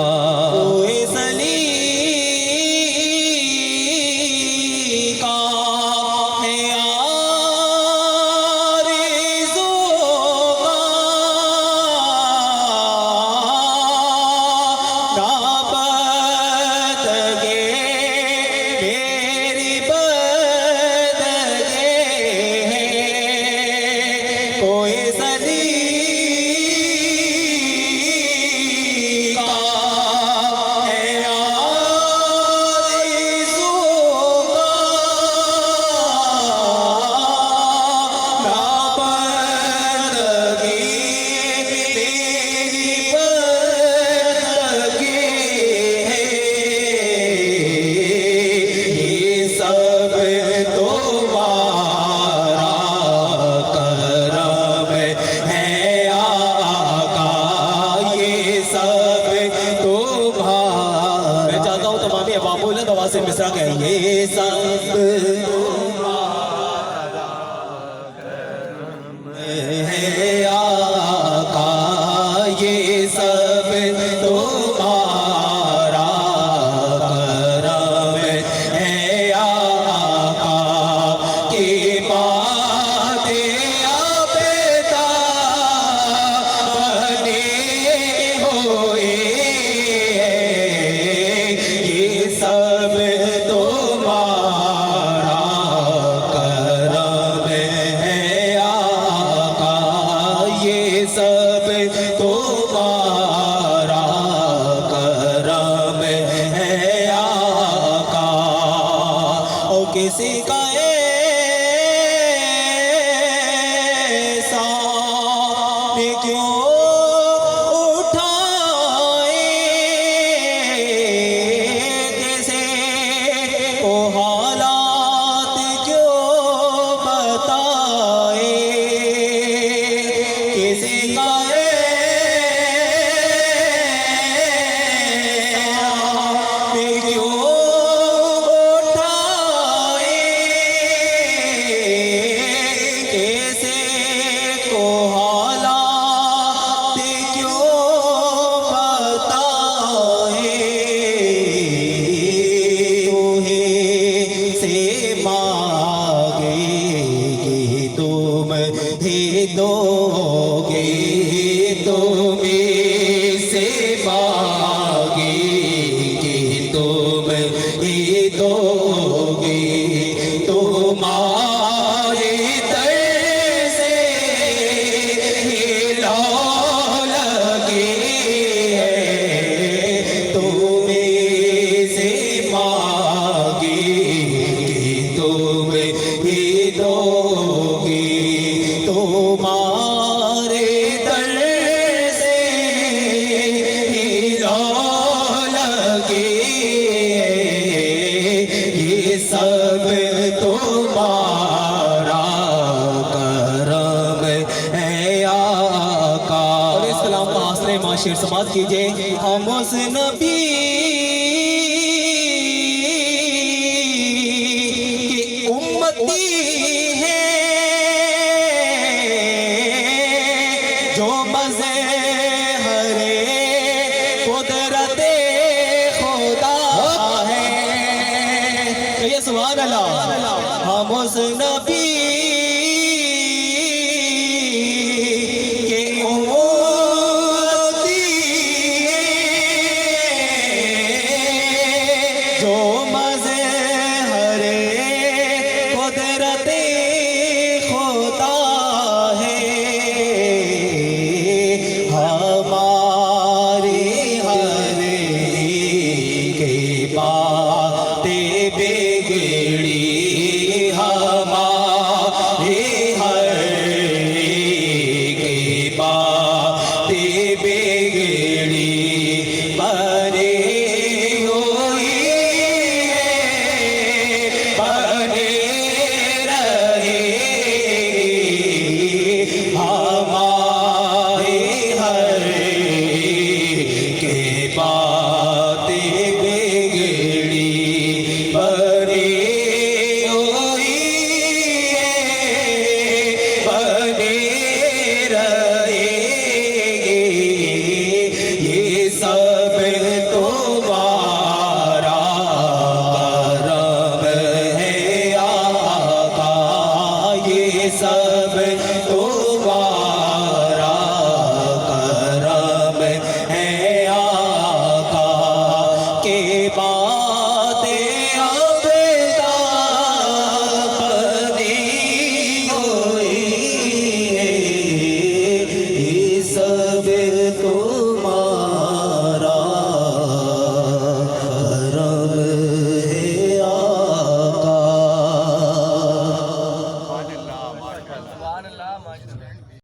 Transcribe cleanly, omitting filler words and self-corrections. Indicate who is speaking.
Speaker 1: کوئی سلی کا ہے آرزو بدگے میری بدگے کوئی سلی سے مصرع کہیں گے یہ سب تمہارا کرم ہے آقا یہ سب تمہارا کرم ہے آقا کی باتیں آبتا بنے ہوئے یہ سب تمہارا کرم ہے آقا یہ سب تمہارا کرم ہے آقا اور کسی کا ایسا کیوں حالات کیوں بتائے کسی کا کیوں اٹھائے کیسے کو حالات کیوں بتائے دو گے تم سے مانگے گے تم ہی دو گے تمہارے در سے لو لگے تم سے مانگے گے تم ہی دو گے تمہارے در سے لو لگے یہ سب تمہارا کرم ہے آقا اور اس کلام کا حاصل معاشر سماعت کیجئے ہم اس نبی کی امتی جو مظہر قدرت خدا ہے یہ سبحان اللہ ہم اس نبی کے امتی جو مظہر قدرت خدا ہے ہماری ہر کے باتیں بگڑی ہماری ہر کے باتیں بگڑی بنے ہوئی بنے رہے ہماری ہر کے باتیں بگڑی بنے ہوئی بنے رہے یہ سب